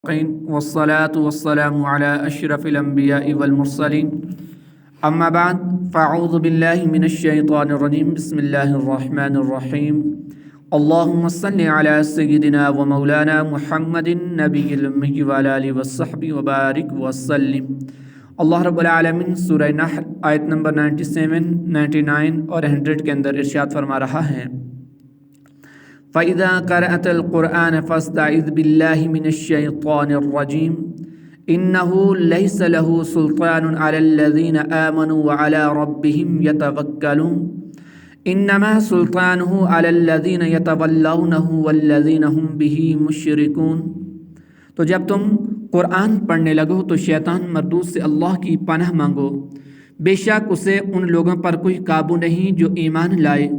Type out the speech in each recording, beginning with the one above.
والصلاة والسلام على أشرف الأنبياء والمرسلين أما بعد فأعوذ بالله من الشيطان الرجيم بسم الله الرحمن الرحيم اللهم صل على سيدنا ومولانا محمد النبي الأمي وعلى آله وصحبه وبارك وسلم۔ اللہ رب العالمین سورہ نحل آیت نمبر 97، 99 اور 100 کے اندر ارشاد فرما رہا ہے فَإِذَا قَرَأْتَ الْقُرْآنَ فَاسْتَعِذْ بِاللَّهِ مِنَ الشَّيْطَانِ الرَّجِيمِ إِنَّهُ لَيْسَ لَهُ سُلْطَانٌ عَلَى الَّذِينَ آمَنُوا وَعَلَى رَبِّهِمْ يَتَوَكَّلُونَ إِنَّمَا سُلْطَانُهُ عَلَى الَّذِينَ يَتَوَلَّوْنَهُ وَالَّذِينَ هُمْ بِهِ مُشْرِكُونَ۔ تو جب تم قرآن پڑھنے لگو تو شیطان مردود سے اللہ کی پناہ مانگو، بے شک اسے ان لوگوں پر کوئی قابو نہیں جو ایمان لائے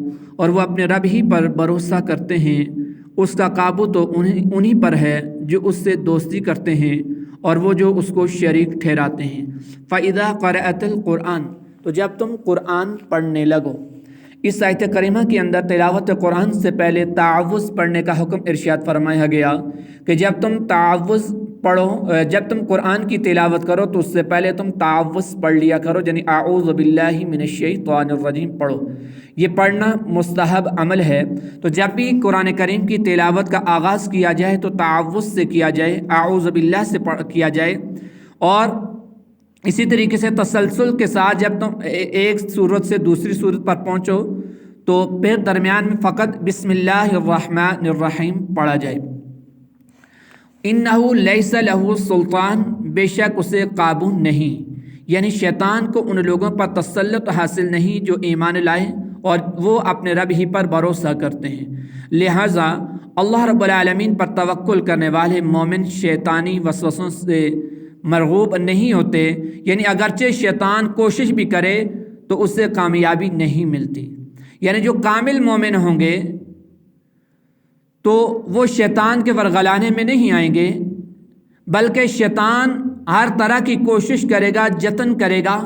اور وہ اپنے رب ہی پر بھروسہ کرتے ہیں۔ اس کا قابو تو انہی پر ہے جو اس سے دوستی کرتے ہیں اور وہ جو اس کو شریک ٹھہراتے ہیں۔ فَإِذَا قَرَأْتَ الْقُرْآنَ، تو جب تم قرآن پڑھنے لگو۔ اس آیت کریمہ کے اندر تلاوت قرآن سے پہلے تعوذ پڑھنے کا حکم ارشاد فرمایا گیا کہ جب تم تعوذ پڑھو، جب تم قرآن کی تلاوت کرو تو اس سے پہلے تم تعوذ پڑھ لیا کرو، یعنی اعوذ باللہ من الشیطان الرجیم پڑھو۔ یہ پڑھنا مستحب عمل ہے، تو جب بھی قرآن کریم کی تلاوت کا آغاز کیا جائے تو تعوذ سے کیا جائے، اعوذ باللہ سے کیا جائے، اور اسی طریقے سے تسلسل کے ساتھ جب تم ایک سورت سے دوسری سورت پر پہنچو تو پھر درمیان میں فقط بسم اللہ الرحمن الرحیم پڑھا جائے۔ انہ لیس لہ سلطان، بے شک اسے قابو نہیں، یعنی شیطان کو ان لوگوں پر تسلط حاصل نہیں جو ایمان لائے اور وہ اپنے رب ہی پر بھروسہ کرتے ہیں۔ لہٰذا اللہ رب العالمین پر توکل کرنے والے مومن شیطانی وسوسوں سے مرغوب نہیں ہوتے، یعنی اگرچہ شیطان کوشش بھی کرے تو اس سے کامیابی نہیں ملتی۔ یعنی جو کامل مومن ہوں گے تو وہ شیطان کے ورغلانے میں نہیں آئیں گے، بلکہ شیطان ہر طرح کی کوشش کرے گا، جتن کرے گا،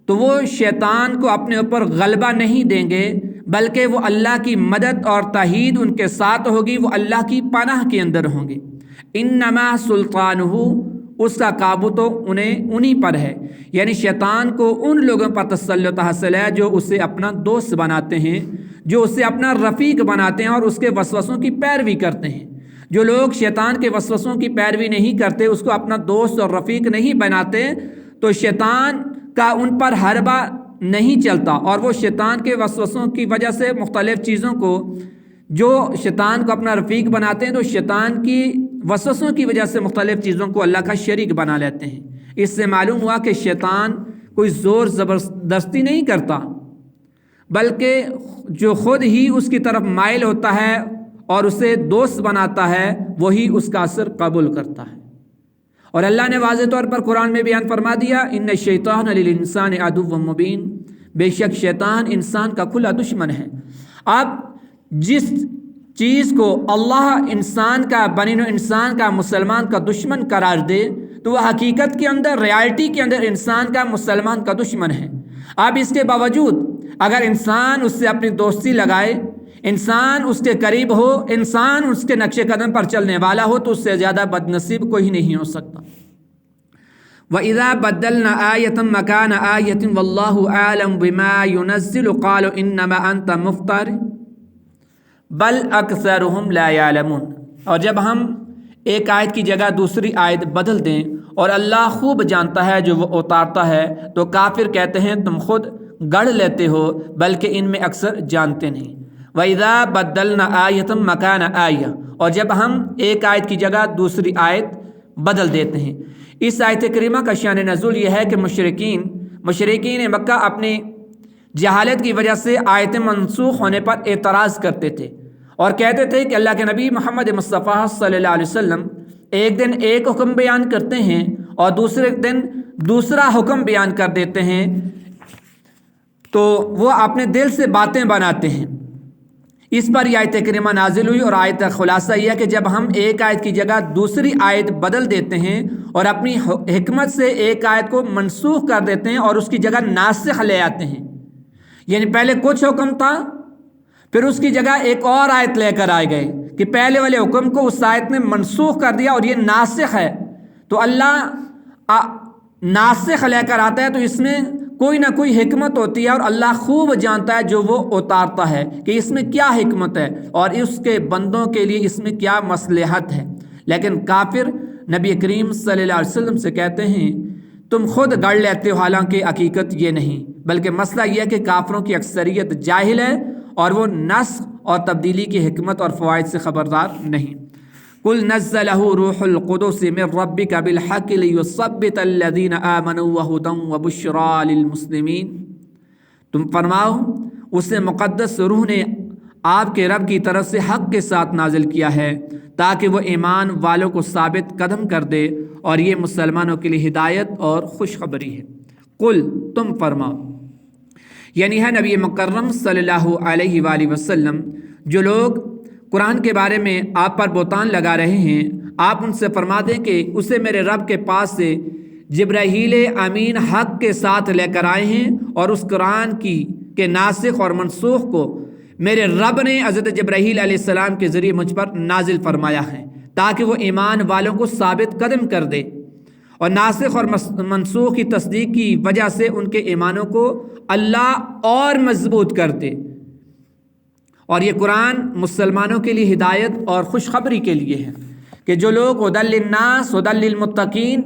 تو وہ شیطان کو اپنے اوپر غلبہ نہیں دیں گے، بلکہ وہ اللہ کی مدد اور تائید ان کے ساتھ ہوگی، وہ اللہ کی پناہ کے اندر ہوں گے۔ انما سلطانہ، اس کا قابو تو انہی پر ہے، یعنی شیطان کو ان لوگوں پر تسلط حاصل ہے جو اسے اپنا دوست بناتے ہیں، جو اسے اپنا رفیق بناتے ہیں اور اس کے وسوسوں کی پیروی کرتے ہیں۔ جو لوگ شیطان کے وسوسوں کی پیروی نہیں کرتے، اس کو اپنا دوست اور رفیق نہیں بناتے، تو شیطان کا ان پر حربہ نہیں چلتا، اور وہ شیطان کے وسوسوں کی وجہ سے مختلف چیزوں کو، جو شیطان کو اپنا رفیق بناتے ہیں تو شیطان کی وسوسوں کی وجہ سے مختلف چیزوں کو اللہ کا شریک بنا لیتے ہیں۔ اس سے معلوم ہوا کہ شیطان کوئی زور زبردستی نہیں کرتا، بلکہ جو خود ہی اس کی طرف مائل ہوتا ہے اور اسے دوست بناتا ہے وہی اس کا اثر قبول کرتا ہے۔ اور اللہ نے واضح طور پر قرآن میں بیان فرما دیا ان الشیطان للانسان عدو مبین، بے شک شیطان انسان کا کھلا دشمن ہے۔ اب جس چیز کو اللہ انسان کا، بنی نوع انسان کا، مسلمان کا دشمن قرار دے تو وہ حقیقت کے اندر، ریالٹی کے اندر انسان کا، مسلمان کا دشمن ہے۔ اب اس کے باوجود اگر انسان اس سے اپنی دوستی لگائے، انسان اس کے قریب ہو، انسان اس کے نقش قدم پر چلنے والا ہو، تو اس سے زیادہ بد نصیب کوئی نہیں ہو سکتا۔ وَإِذَا بَدَّلْنَا آيَةً مَكَانَ آيَةٍ وَاللَّهُ أَعْلَمُ بِمَا يُنَزِّلُ قَالُوا إِنَّمَا أَنْتَ مُفْتَرٍ بل اکثرهم لا يعلمون۔ اور جب ہم ایک آیت کی جگہ دوسری آیت بدل دیں اور اللہ خوب جانتا ہے جو وہ اتارتا ہے، تو کافر کہتے ہیں تم خود گڑھ لیتے ہو، بلکہ ان میں اکثر جانتے نہیں۔ وَإِذَا بَدَّلْنَا آيَةً مَكَانَ آيَةٍ، اور جب ہم ایک آیت کی جگہ دوسری آیت بدل دیتے ہیں۔ اس آیت کریمہ کا شان نزول یہ ہے کہ مشرکین مکہ اپنی جہالت کی وجہ سے آیتیں منسوخ ہونے پر اعتراض کرتے تھے اور کہتے تھے کہ اللہ کے نبی محمد مصطفیٰ صلی اللہ علیہ وسلم ایک دن ایک حکم بیان کرتے ہیں اور دوسرے دن دوسرا حکم بیان کر دیتے ہیں، تو وہ اپنے دل سے باتیں بناتے ہیں۔ اس پر یہ آیت کریمہ نازل ہوئی، اور آیت کا خلاصہ یہ ہے کہ جب ہم ایک آیت کی جگہ دوسری آیت بدل دیتے ہیں اور اپنی حکمت سے ایک آیت کو منسوخ کر دیتے ہیں اور اس کی جگہ ناسخ لے آتے ہیں، یعنی پہلے کچھ حکم تھا، پھر اس کی جگہ ایک اور آیت لے کر آئے گئے کہ پہلے والے حکم کو اس آیت نے منسوخ کر دیا اور یہ ناسخ ہے، تو اللہ ناسخ لے کر آتا ہے تو اس میں کوئی نہ کوئی حکمت ہوتی ہے، اور اللہ خوب جانتا ہے جو وہ اتارتا ہے کہ اس میں کیا حکمت ہے اور اس کے بندوں کے لیے اس میں کیا مصلحت ہے۔ لیکن کافر نبی کریم صلی اللہ علیہ وسلم سے کہتے ہیں تم خود گڑھ لیتے ہو، حالانکہ حقیقت یہ نہیں، بلکہ مسئلہ یہ ہے کہ کافروں کی اکثریت جاہل ہے اور وہ نسخ اور تبدیلی کی حکمت اور فوائد سے خبردار نہیں۔ قل نزلہ روح القدس من ربک بالحق لیثبت الذین آمنوا وہدی وبشریٰ للمسلمین، تم فرماؤ اسے مقدس روح نے آپ کے رب کی طرف سے حق کے ساتھ نازل کیا ہے تاکہ وہ ایمان والوں کو ثابت قدم کر دے، اور یہ مسلمانوں کے لیے ہدایت اور خوشخبری ہے۔ قل تم فرماؤ، یعنی ہے نبی مکرم صلی اللہ علیہ وآلہ وسلم، جو لوگ قرآن کے بارے میں آپ پر بہتان لگا رہے ہیں، آپ ان سے فرما دیں کہ اسے میرے رب کے پاس سے جبرائیل امین حق کے ساتھ لے کر آئے ہیں، اور اس قرآن کے ناسخ اور منسوخ کو میرے رب نے حضرت جبرائیل علیہ السلام کے ذریعے مجھ پر نازل فرمایا ہے تاکہ وہ ایمان والوں کو ثابت قدم کر دے، اور ناسخ اور منسوخ کی تصدیق کی وجہ سے ان کے ایمانوں کو اللہ اور مضبوط کر دے۔ اور یہ قرآن مسلمانوں کے لیے ہدایت اور خوشخبری کے لیے ہے کہ جو لوگ ہدی للناس ہدی للمتقین،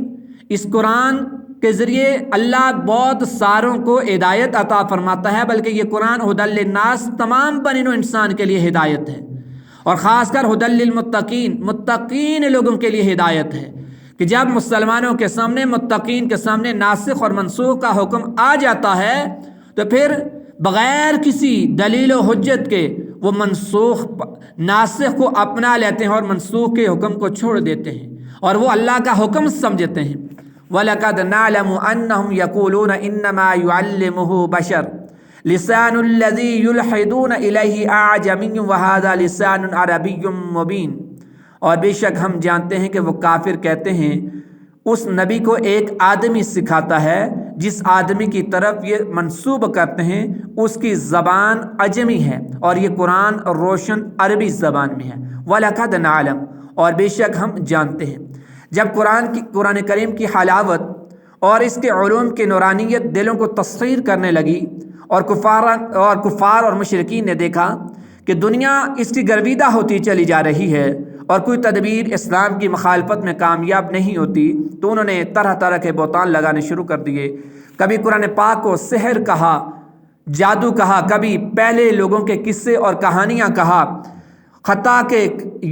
اس قرآن کے ذریعے اللہ بہت ساروں کو ہدایت عطا فرماتا ہے، بلکہ یہ قرآن ہدی للناس تمام بنی نوع انسان کے لیے ہدایت ہے، اور خاص کر ہدی للمتقین، متقین لوگوں کے لیے ہدایت ہے کہ جب مسلمانوں کے سامنے، متقین کے سامنے ناسخ اور منسوخ کا حکم آ جاتا ہے تو پھر بغیر کسی دلیل و حجت کے وہ ناسخ کو اپنا لیتے ہیں اور منسوخ کے حکم کو چھوڑ دیتے ہیں، اور وہ اللہ کا حکم سمجھتے ہیں۔ وَلَقَدْ نَعْلَمُ أَنَّهُمْ يَقُولُونَ إِنَّمَا يُعَلِّمُهُ بَشَرٌ لِسَانُ الَّذِي يُلْحِدُونَ إِلَيْهِ أَعْجَمِيٌّ وَهَذَا لِسَانٌ عَرَبِيٌّ مُبِينٌ، اور بے شک ہم جانتے ہیں کہ وہ کافر کہتے ہیں اس نبی کو ایک آدمی سکھاتا ہے جس آدمی کی طرف یہ منسوب کرتے ہیں اس کی زبان عجمی ہے اور یہ قرآن روشن عربی زبان میں ہے۔ وَلَقَدْ نَعْلَمُ، اور بے شک ہم جانتے ہیں۔ جب قرآن کریم کی حلاوت اور اس کے علوم کی نورانیت دلوں کو تسخیر کرنے لگی، اور کفار اور مشرکین نے دیکھا کہ دنیا اس کی گرویدہ ہوتی چلی جا رہی ہے اور کوئی تدبیر اسلام کی مخالفت میں کامیاب نہیں ہوتی، تو انہوں نے طرح طرح کے بہتان لگانے شروع کر دیے۔ کبھی قرآن پاک کو سحر کہا، جادو کہا، کبھی پہلے لوگوں کے قصے اور کہانیاں کہا، حتیٰ کہ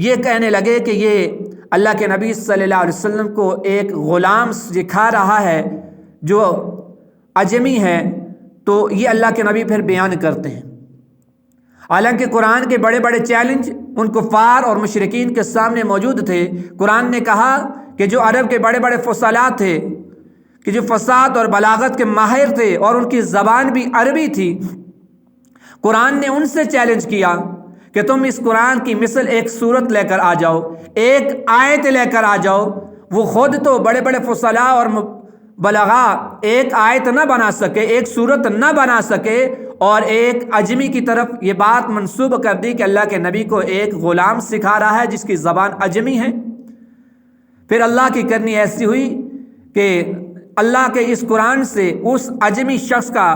یہ کہنے لگے کہ یہ اللہ کے نبی صلی اللہ علیہ وسلم کو ایک غلام سکھا رہا ہے جو عجمی ہے، تو یہ اللہ کے نبی پھر بیان کرتے ہیں۔ حالانکہ قرآن کے بڑے بڑے چیلنج ان کفار اور مشرکین کے سامنے موجود تھے۔ قرآن نے کہا کہ جو عرب کے بڑے بڑے فصلاء تھے، کہ جو فصاحت اور بلاغت کے ماہر تھے اور ان کی زبان بھی عربی تھی، قرآن نے ان سے چیلنج کیا کہ تم اس قرآن کی مثل ایک سورت لے کر آ جاؤ، ایک آیت لے کر آ جاؤ۔ وہ خود تو بڑے بڑے فصلاء اور بلغا ایک آیت نہ بنا سکے، ایک سورت نہ بنا سکے، اور ایک عجمی کی طرف یہ بات منسوب کر دی کہ اللہ کے نبی کو ایک غلام سکھا رہا ہے جس کی زبان عجمی ہے۔ پھر اللہ کی کرنی ایسی ہوئی کہ اللہ کے اس قرآن سے اس عجمی شخص کا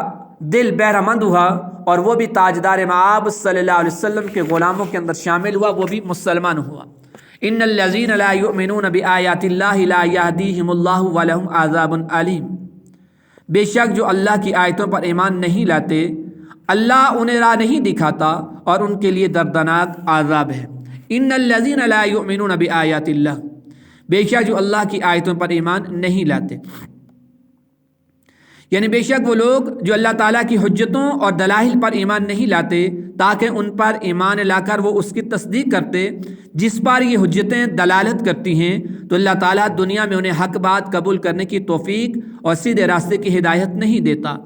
دل بہرہ مند ہوا، اور وہ بھی تاجدار مآب صلی اللہ علیہ وسلم کے غلاموں کے اندر شامل ہوا، وہ بھی مسلمان ہوا۔ ان الذین لا یؤمنون بآیات اللہ لا یہدیہم اللہ ولہم عذاب علیم، بے شک جو اللہ کی آیتوں پر ایمان نہیں لاتے اللہ انہیں راہ نہیں دکھاتا اور ان کے لیے دردناک عذاب ہے۔ ان الذین لا یؤمنون بآیات اللہ، بے شک جو اللہ کی آیتوں پر ایمان نہیں لاتے، یعنی بے شک وہ لوگ جو اللہ تعالیٰ کی حجتوں اور دلائل پر ایمان نہیں لاتے تاکہ ان پر ایمان لا کر وہ اس کی تصدیق کرتے جس پر یہ حجتیں دلالت کرتی ہیں، تو اللہ تعالیٰ دنیا میں انہیں حق بات قبول کرنے کی توفیق اور سیدھے راستے کی ہدایت نہیں دیتا۔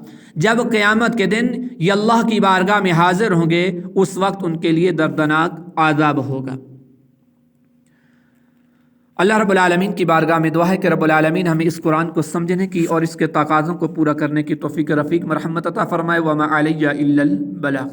جب قیامت کے دن یہ اللہ کی بارگاہ میں حاضر ہوں گے اس وقت ان کے لیے دردناک عذاب ہوگا۔ اللہ رب العالمین کی بارگاہ میں دعا ہے کہ رب العالمین ہمیں اس قرآن کو سمجھنے کی اور اس کے تقاضوں کو پورا کرنے کی توفیق رفیق مرحمت عطا فرمائے۔ وما علیہ الا البلاغ۔